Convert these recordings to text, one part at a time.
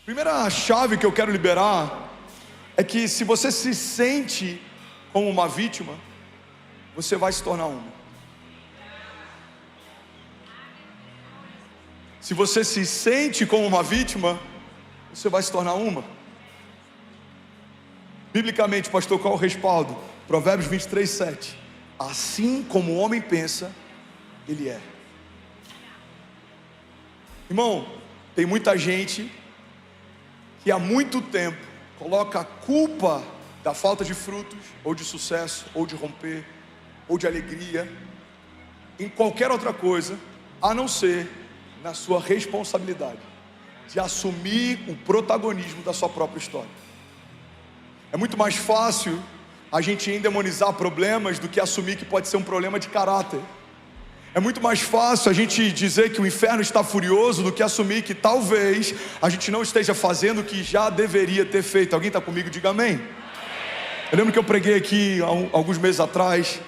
Primeira chave que eu quero liberar é que se você se sente como uma vítima, você vai se tornar uma. Se você se sente como uma vítima, você vai se tornar uma. Biblicamente, pastor, qual é o respaldo? Provérbios 23, 7. Assim como o homem pensa, ele é. Irmão, tem muita gente que há muito tempo coloca a culpa da falta de frutos, ou de sucesso, ou de romper, ou de alegria, em qualquer outra coisa, a não ser na sua responsabilidade de assumir o protagonismo da sua própria história. É muito mais fácil a gente endemonizar problemas do que assumir que pode ser um problema de caráter. É muito mais fácil a gente dizer que o inferno está furioso do que assumir que talvez a gente não esteja fazendo o que já deveria ter feito. Alguém está comigo? Diga amém. Eu lembro que eu preguei aqui há alguns meses atrás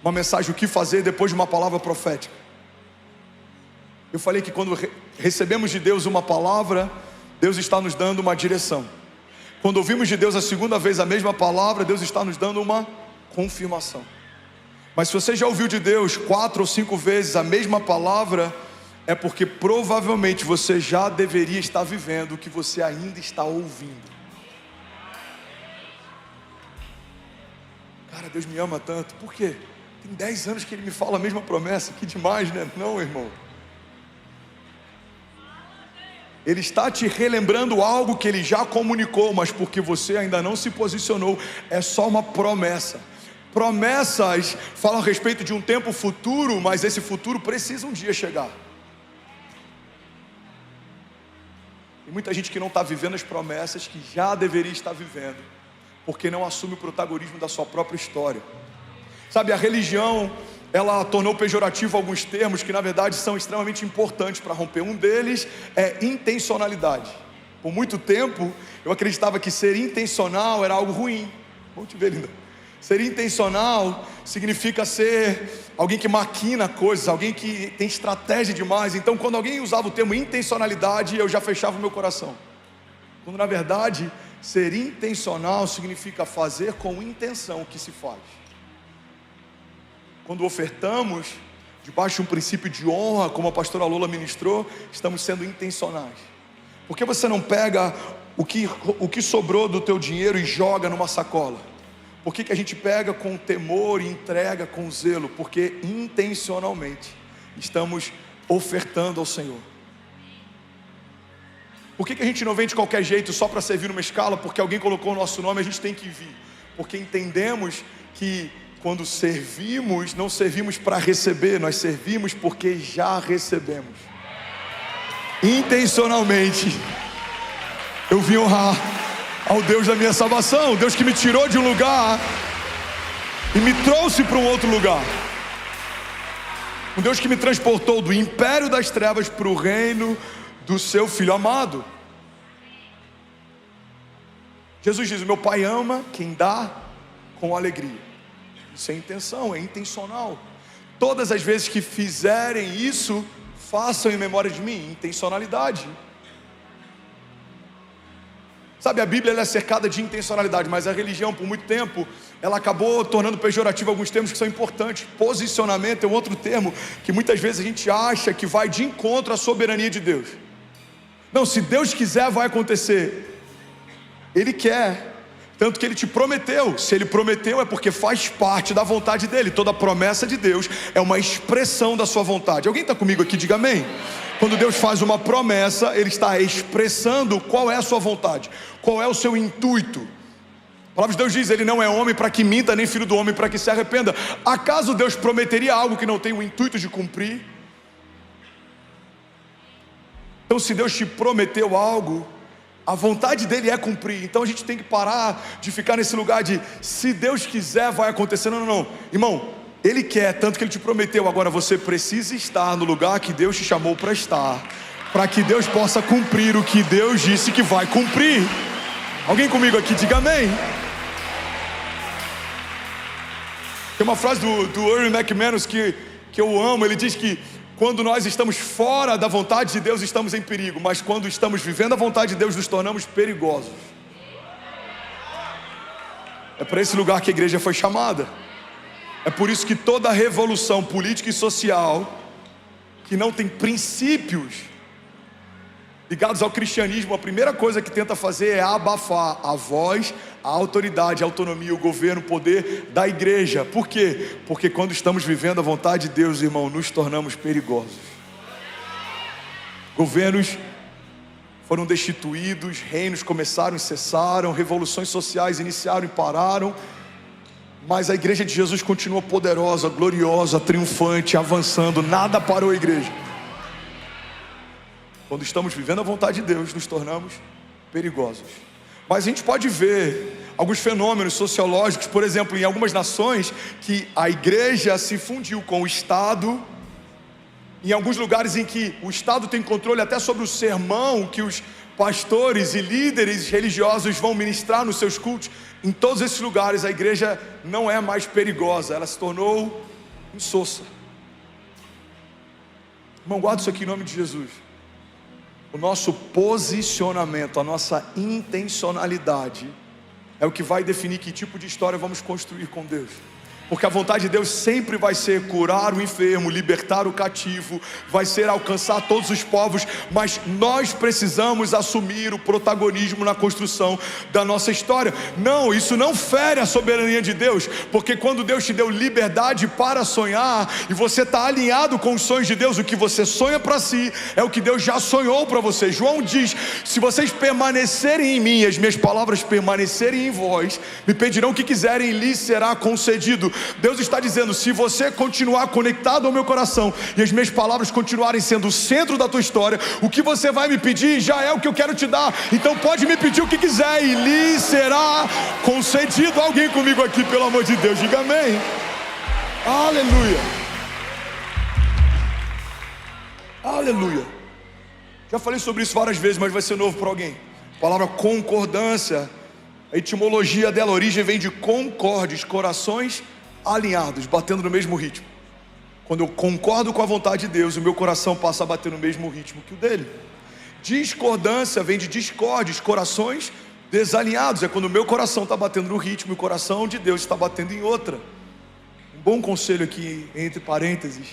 uma mensagem, o que fazer depois de uma palavra profética. Eu falei que quando recebemos de Deus uma palavra, Deus está nos dando uma direção. Quando ouvimos de Deus a segunda vez a mesma palavra, Deus está nos dando uma confirmação. Mas se você já ouviu de Deus 4 ou 5 vezes a mesma palavra, é porque provavelmente você já deveria estar vivendo o que você ainda está ouvindo. Cara, Deus me ama tanto. Por quê? Tem 10 anos que Ele me fala a mesma promessa. Que demais, né? Não, irmão. Ele está te relembrando algo que Ele já comunicou, mas porque você ainda não se posicionou, é só uma promessa. Promessas falam a respeito de um tempo futuro, mas esse futuro precisa um dia chegar. Tem muita gente que não está vivendo as promessas que já deveria estar vivendo, porque não assume o protagonismo da sua própria história. Sabe, a religião, ela tornou pejorativo alguns termos que na verdade são extremamente importantes para romper. Um deles é intencionalidade. Por muito tempo eu acreditava que ser intencional era algo ruim. Vamos te ver, linda. Ser intencional significa ser alguém que maquina coisas, alguém que tem estratégia demais. Então quando alguém usava o termo intencionalidade, eu já fechava o meu coração. Quando na verdade ser intencional significa fazer com intenção o que se faz. Quando ofertamos debaixo de um princípio de honra, como a pastora Lola ministrou, estamos sendo intencionais. Por que você não pega o que sobrou do teu dinheiro e joga numa sacola? Por que a gente pega com temor e entrega com zelo? Porque intencionalmente estamos ofertando ao Senhor. Por que a gente não vem de qualquer jeito só para servir numa escala? Porque alguém colocou o nosso nome, a gente tem que vir. Porque entendemos que quando servimos, não servimos para receber, nós servimos porque já recebemos. Intencionalmente eu vim honrar ao Deus da minha salvação, o Deus que me tirou de um lugar e me trouxe para um outro lugar. Um Deus que me transportou do império das trevas para o reino do seu Filho amado. Jesus diz: o meu Pai ama quem dá com alegria. Isso é intenção, é intencional. Todas as vezes que fizerem isso, façam em memória de mim. Intencionalidade. Sabe, a Bíblia ela é cercada de intencionalidade, mas a religião por muito tempo ela acabou tornando pejorativo alguns termos que são importantes. Posicionamento é um outro termo que muitas vezes a gente acha que vai de encontro à soberania de Deus. Não, se Deus quiser vai acontecer. Ele quer, tanto que Ele te prometeu. Se Ele prometeu é porque faz parte da vontade dEle. Toda promessa de Deus é uma expressão da sua vontade. Alguém está comigo aqui? Diga amém. Quando Deus faz uma promessa, Ele está expressando qual é a sua vontade, qual é o seu intuito. A palavra de Deus diz: Ele não é homem para que minta, nem filho do homem para que se arrependa. Acaso Deus prometeria algo que não tem o intuito de cumprir? Então se Deus te prometeu algo, a vontade dEle é cumprir. Então a gente tem que parar de ficar nesse lugar de se Deus quiser vai acontecer. Não, irmão, Ele quer, tanto que Ele te prometeu. Agora você precisa estar no lugar que Deus te chamou para estar, para que Deus possa cumprir o que Deus disse que vai cumprir. Alguém comigo aqui? Diga amém. Tem uma frase do Erwin McManus que eu amo. Ele diz que quando nós estamos fora da vontade de Deus, estamos em perigo, mas quando estamos vivendo a vontade de Deus, nos tornamos perigosos. É para esse lugar que a igreja foi chamada. É por isso que toda revolução política e social que não tem princípios ligados ao cristianismo, a primeira coisa que tenta fazer é abafar a voz, a autoridade, a autonomia, o governo, o poder da igreja. Por quê? Porque quando estamos vivendo a vontade de Deus, irmão, nos tornamos perigosos. Governos foram destituídos, reinos começaram e cessaram, revoluções sociais iniciaram e pararam, mas a igreja de Jesus continua poderosa, gloriosa, triunfante, avançando. Nada parou a igreja. Quando estamos vivendo a vontade de Deus, nos tornamos perigosos. Mas a gente pode ver alguns fenômenos sociológicos, por exemplo, em algumas nações, que a igreja se fundiu com o Estado. Em alguns lugares em que o Estado tem controle até sobre o sermão que os pastores e líderes religiosos vão ministrar nos seus cultos. Em todos esses lugares a igreja não é mais perigosa, ela se tornou insossa. Irmão, guarda isso aqui em nome de Jesus. O nosso posicionamento, a nossa intencionalidade é o que vai definir que tipo de história vamos construir com Deus. Porque a vontade de Deus sempre vai ser curar o enfermo, libertar o cativo, vai ser alcançar todos os povos, mas nós precisamos assumir o protagonismo na construção da nossa história. Não, isso não fere a soberania de Deus, porque quando Deus te deu liberdade para sonhar, e você está alinhado com os sonhos de Deus, o que você sonha para si, é o que Deus já sonhou para você. João diz, se vocês permanecerem em mim, as minhas palavras permanecerem em vós, me pedirão o que quiserem e lhes será concedido. Deus está dizendo, se você continuar conectado ao meu coração e as minhas palavras continuarem sendo o centro da tua história, o que você vai me pedir já é o que eu quero te dar. Então pode me pedir o que quiser e lhe será concedido. Alguém comigo aqui, pelo amor de Deus, diga amém. Aleluia. Aleluia. Já falei sobre isso várias vezes, mas vai ser novo para alguém. A palavra concordância, a etimologia dela, a origem vem de concordes, corações alinhados, batendo no mesmo ritmo. Quando eu concordo com a vontade de Deus, o meu coração passa a bater no mesmo ritmo que o dele. Discordância vem de discordes, corações desalinhados. É quando o meu coração está batendo no ritmo e o coração de Deus está batendo em outra. Um bom conselho aqui, entre parênteses,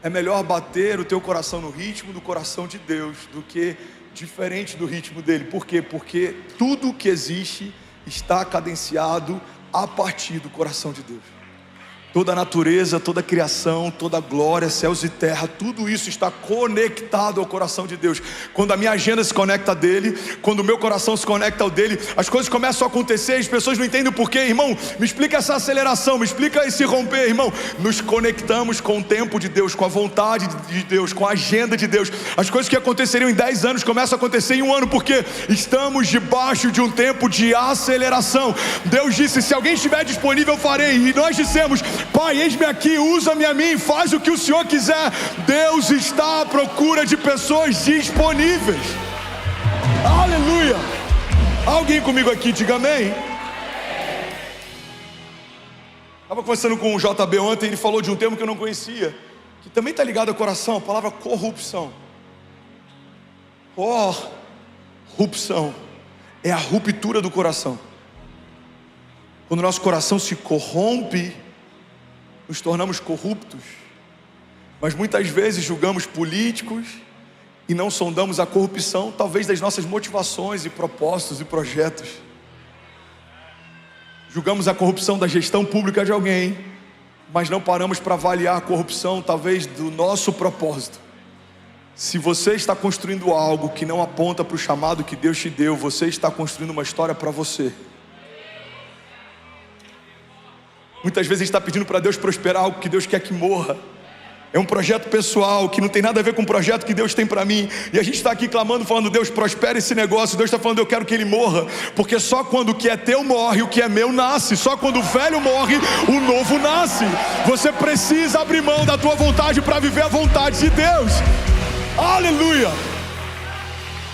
é melhor bater o teu coração no ritmo do coração de Deus do que diferente do ritmo dele. Por quê? Porque tudo que existe está cadenciado a partir do coração de Deus. Toda a natureza, toda a criação, toda a glória, céus e terra, tudo isso está conectado ao coração de Deus. Quando a minha agenda se conecta a dele, quando o meu coração se conecta ao dele, as coisas começam a acontecer, as pessoas não entendem o porquê. Irmão, me explica essa aceleração, me explica esse romper, irmão. Nos conectamos com o tempo de Deus, com a vontade de Deus, com a agenda de Deus. As coisas que aconteceriam em 10 anos começam a acontecer em um ano, porque estamos debaixo de um tempo de aceleração. Deus disse, se alguém estiver disponível eu farei, e nós dissemos, Pai, eis-me aqui, usa-me a mim, faz o que o Senhor quiser. Deus está à procura de pessoas disponíveis. Aleluia. Alguém comigo aqui, diga amém. Estava conversando com o JB ontem, ele falou de um termo que eu não conhecia, que também está ligado ao coração, a palavra corrupção. Corrupção é a ruptura do coração. Quando o nosso coração se corrompe, nos tornamos corruptos. Mas muitas vezes julgamos políticos e não sondamos a corrupção, talvez das nossas motivações e propósitos e projetos. Julgamos a corrupção da gestão pública de alguém, mas não paramos para avaliar a corrupção talvez do nosso propósito. Se você está construindo algo que não aponta para o chamado que Deus te deu, você está construindo uma história para você. Muitas vezes a gente está pedindo para Deus prosperar algo que Deus quer que morra. É um projeto pessoal que não tem nada a ver com o projeto que Deus tem para mim. E a gente está aqui clamando, falando, Deus, prospera esse negócio. Deus está falando, eu quero que ele morra. Porque só quando o que é teu morre, o que é meu nasce. Só quando o velho morre, o novo nasce. Você precisa abrir mão da tua vontade para viver a vontade de Deus. Aleluia.